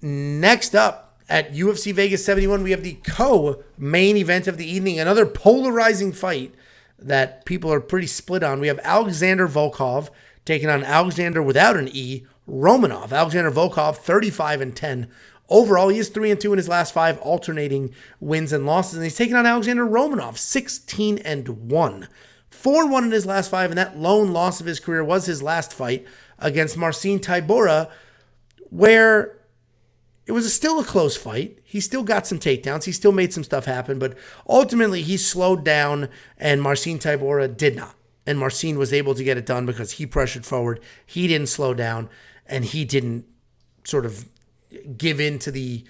Next up at UFC Vegas 71, we have the co-main event of the evening, another polarizing fight that people are pretty split on. We have Alexandr Volkov taking on Alexandr without an E, Romanov. Alexandr Volkov, 35-10. Overall, he is 3-2 in his last 5, alternating wins and losses. And he's taking on Alexandr Romanov, 16-1. 4-1 in his last 5, and that lone loss of his career was his last fight against Marcin Tybura, where it was still a close fight. He still got some takedowns. He still made some stuff happen, but ultimately he slowed down and Marcin Tybura did not. And Marcin was able to get it done because he pressured forward. He didn't slow down and he didn't sort of give in to the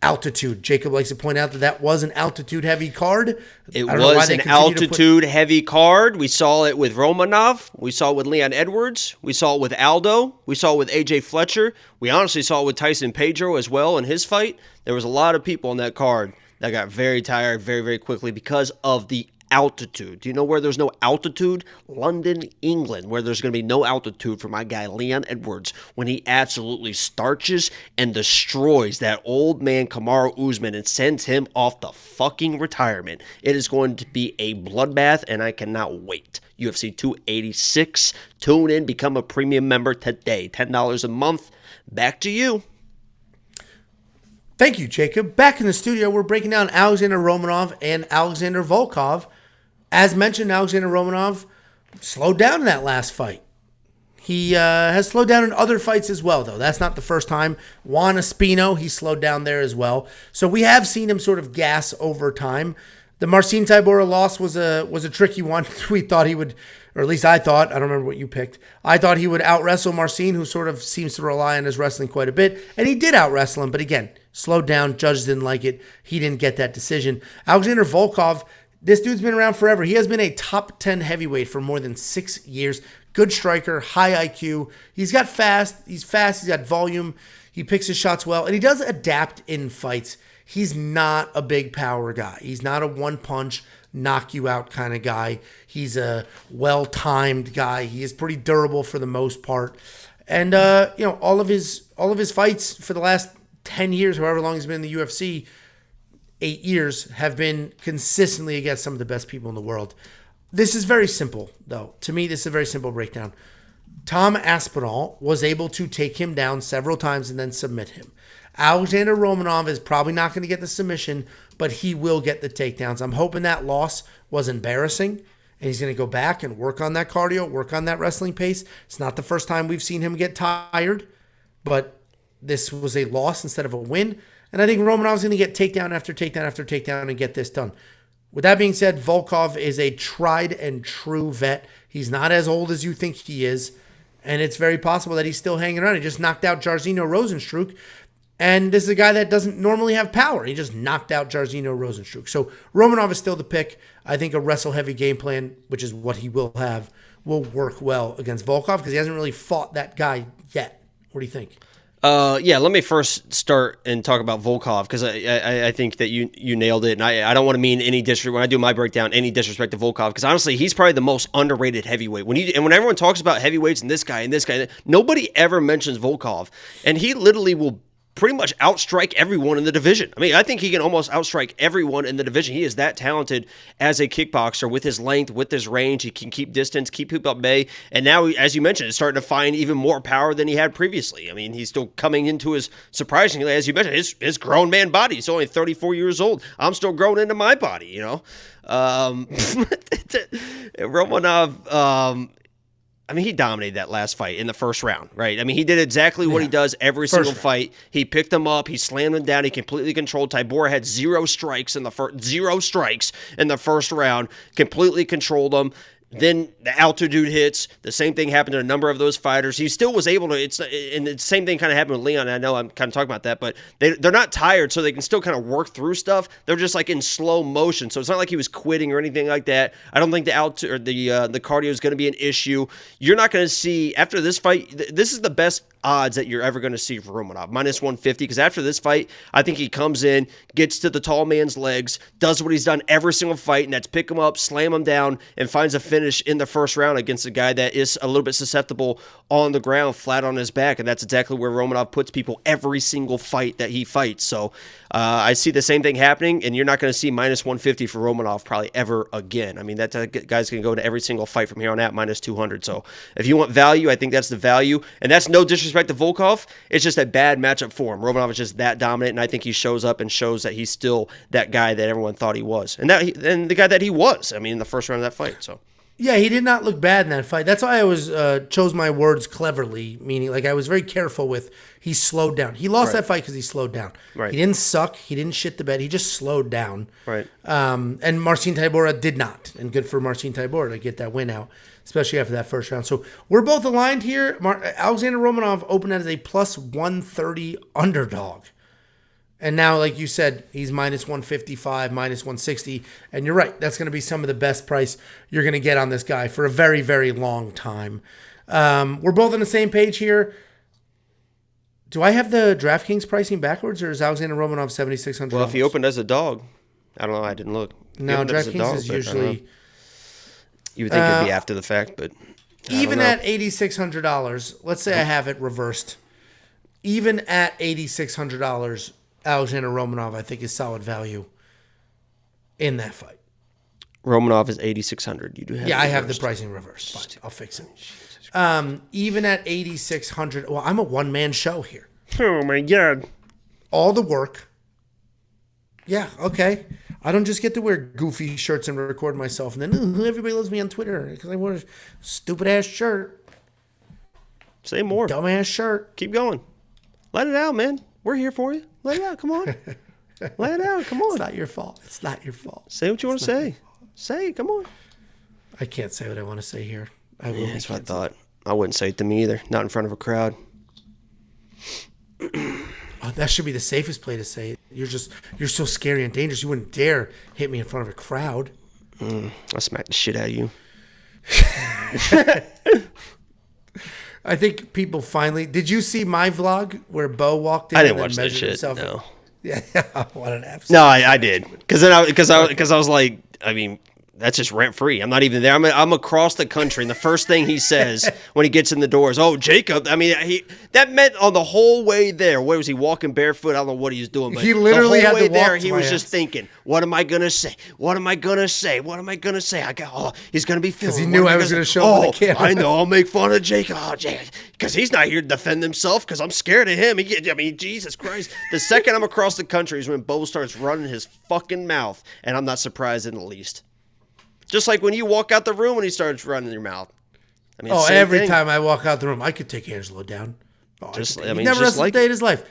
altitude. Jacob likes to point out that that was an altitude-heavy card. It was an altitude-heavy card. We saw it with Romanov. We saw it with Leon Edwards. We saw it with Aldo. We saw it with A.J. Fletcher. We honestly saw it with Tyson Pedro as well in his fight. There was a lot of people on that card that got very tired very, very quickly because of the altitude. Do you know where there's no altitude? London, England, where there's going to be no altitude for my guy Leon Edwards when he absolutely starches and destroys that old man Kamaru Usman and sends him off the fucking retirement. It is going to be a bloodbath, and I cannot wait. UFC 286. Tune in, become a premium member today. $10 a month. Back to you. Thank you, Jacob. Back in the studio, we're breaking down Alexandr Romanov and Alexandr Volkov. As mentioned, Alexandr Romanov slowed down in that last fight. He has slowed down in other fights as well, though. That's not the first time. Juan Espino, he slowed down there as well. So we have seen him sort of gas over time. The Marcin Tybura loss was a tricky one. We thought he would, or at least I thought, I don't remember what you picked. I thought he would out-wrestle Marcin, who sort of seems to rely on his wrestling quite a bit. And he did out-wrestle him, but again, slowed down. Judges didn't like it. He didn't get that decision. Alexandr Volkov, this dude's been around forever. He has been a top 10 heavyweight for more than 6 years. Good striker, high IQ. He's got fast. He's got volume. He picks his shots well, and he does adapt in fights. He's not a big power guy. He's not a one-punch, knock-you-out kind of guy. He's a well-timed guy. He is pretty durable for the most part. And, all of his fights for the last 10 years, however long he's been in the UFC, 8 years, have been consistently against some of the best people in the world. This is very simple, though. To me, this is a very simple breakdown. Tom Aspinall was able to take him down several times and then submit him. Alexandr Romanov is probably not going to get the submission, but he will get the takedowns. I'm hoping that loss was embarrassing, and he's going to go back and work on that cardio, work on that wrestling pace. It's not the first time we've seen him get tired, but this was a loss instead of a win. And I think Romanov's going to get takedown after takedown after takedown and get this done. With that being said, Volkov is a tried and true vet. He's not as old as you think he is, and it's very possible that he's still hanging around. He just knocked out Jairzinho Rozenstruik, and this is a guy that doesn't normally have power. He just knocked out Jairzinho Rozenstruik. So Romanov is still the pick. I think a wrestle-heavy game plan, which is what he will have, will work well against Volkov because he hasn't really fought that guy yet. What do you think? Let me first start and talk about Volkov because I think that you nailed it, and I don't want to mean any disrespect when I do my breakdown, any disrespect to Volkov because honestly he's probably the most underrated heavyweight. When everyone talks about heavyweights and this guy, nobody ever mentions Volkov, and he literally will pretty much outstrike everyone in the division. I mean, I think he can almost outstrike everyone in the division. He is that talented as a kickboxer with his length, with his range. He can keep distance, keep people at bay. And now, as you mentioned, is starting to find even more power than he had previously. I mean, he's still coming into his, surprisingly, as you mentioned, his grown man body. He's only 34 years old. I'm still growing into my body, you know? Romanov, I mean, he dominated that last fight in the first round, right? I mean, he did exactly what he does every single fight. He picked him up, he slammed him down, he completely controlled. Tybura had zero strikes in the first round, completely controlled him. Then the altitude hits. The same thing happened to a number of those fighters. He still was able to. And the same thing kind of happened with Leon. I know I'm kind of talking about that, but they're not tired, so they can still kind of work through stuff. They're just like in slow motion, so it's not like he was quitting or anything like that. I don't think the cardio is going to be an issue. You're not going to see after this fight. This is the best odds that you're ever going to see for Romanov. Minus 150, because after this fight, I think he comes in, gets to the tall man's legs, does what he's done every single fight, and that's pick him up, slam him down, and finds a finish in the first round against a guy that is a little bit susceptible on the ground, flat on his back, and that's exactly where Romanov puts people every single fight that he fights. So I see the same thing happening, and you're not going to see minus 150 for Romanov probably ever again. I mean, that guy's going to go to every single fight from here on out minus 200. So if you want value, I think that's the value, and that's no disrespect to Volkov. It's just a bad matchup for him. Romanov is just that dominant, and I think he shows up and shows that he's still that guy that everyone thought he was, and the guy that he was. I mean, in the first round of that fight. So yeah, he did not look bad in that fight. That's why I was chose my words cleverly, meaning like I was very careful with he slowed down. He lost that fight because he slowed down. Right. He didn't suck. He didn't shit the bed. He just slowed down. Right. And Marcin Tybura did not, and good for Marcin Tybura to get that win out, especially after that first round. So we're both aligned here. Alexandr Romanov opened as a plus 130 underdog. And now, like you said, he's minus 155, minus 160. And you're right. That's going to be some of the best price you're going to get on this guy for a very, very long time. We're both on the same page here. Do I have the DraftKings pricing backwards, or is Alexandr Romanov $7,600? Well, if he opened as a dog, I don't know. I didn't look. No, DraftKings is usually... You would think it'd be after the fact, but... Even at $8,600, let's say I have it reversed. Even at $8,600... Alexandr Romanov, I think, is solid value in that fight. Romanov is 8,600. You do have I have the pricing reversed. Fine, I'll fix it. Even at 8,600, well, I'm a one-man show here. Oh, my God. All the work. Yeah, okay. I don't just get to wear goofy shirts and record myself, and then everybody loves me on Twitter because I wear a stupid-ass shirt. Say more. Dumbass shirt. Keep going. Let it out, man. We're here for you. Let it out. Come on. Let it out. Come on. It's not your fault. It's not your fault. Say what you want to say. Say it. Come on. I can't say what I want to say here. That's what I thought. I wouldn't say it to me either. Not in front of a crowd. That should be the safest play to say it. You're so scary and dangerous. You wouldn't dare hit me in front of a crowd. I'll smack the shit out of you. I think people finally... Did you see my vlog where Bo walked in? I didn't watch that shit. Himself? No. Yeah, what an absolute... No, I did. Because I was like, I mean, that's just rent free. I'm not even there. I'm across the country, and the first thing he says when he gets in the door is, "Oh, Jacob." I mean, that meant on the whole way there. Where was he walking barefoot? I don't know what he was doing, but he literally the whole had way to walk there, to he my was house. just thinking, "What am I gonna say? What am I gonna say? What am I gonna say?" He's gonna be filmed. Because he knew I was gonna show him the camera. I know. I'll make fun of Jacob. Oh, because he's not here to defend himself. Because I'm scared of him. I mean, Jesus Christ. The second I'm across the country is when Bo starts running his fucking mouth, and I'm not surprised in the least. Just like when you walk out the room and he starts running your mouth. I mean, every time I walk out the room, I could take Angelo down. He never wrestled a day in his life.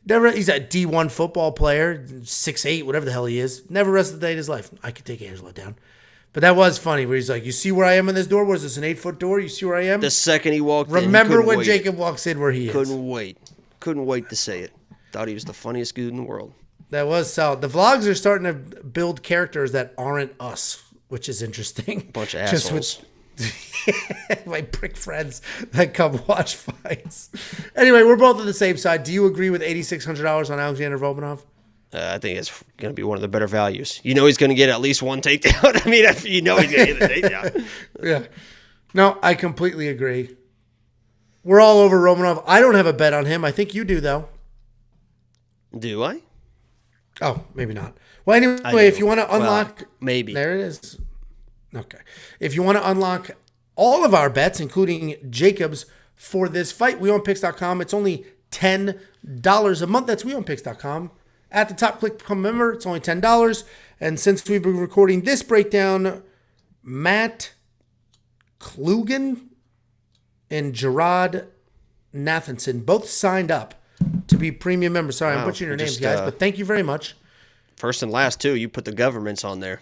He's a D1 football player, 6'8", whatever the hell he is. Never wrestled a day in his life. I could take Angelo down. But that was funny where he's like, "You see where I am in this door? Was this an 8-foot door? You see where I am?" The second he walked in, remember when Jacob walks in where he is. Couldn't wait to say it. Thought he was the funniest dude in the world. That was solid. The vlogs are starting to build characters that aren't us, which is interesting. Bunch of assholes. My prick friends that come watch fights. Anyway, we're both on the same side. Do you agree with $8,600 on Alexandr Romanov? I think it's going to be one of the better values. You know he's going to get at least one takedown. I mean, you know he's going to get a takedown. Yeah. No, I completely agree. We're all over Romanov. I don't have a bet on him. I think you do, though. Do I? Oh, maybe not. Well, anyway, if you want to unlock... Well, maybe. There it is. Okay. If you want to unlock all of our bets, including Jacob's, for this fight, weownpicks.com. It's only $10 a month. That's weownpicks.com. At the top, click become a member. It's only $10. And since we've been recording this breakdown, Matt Klugen and Gerard Nathanson both signed up to be premium members. Sorry, I'm butchering your names, guys, but thank you very much. First and last, too. You put the governments on there.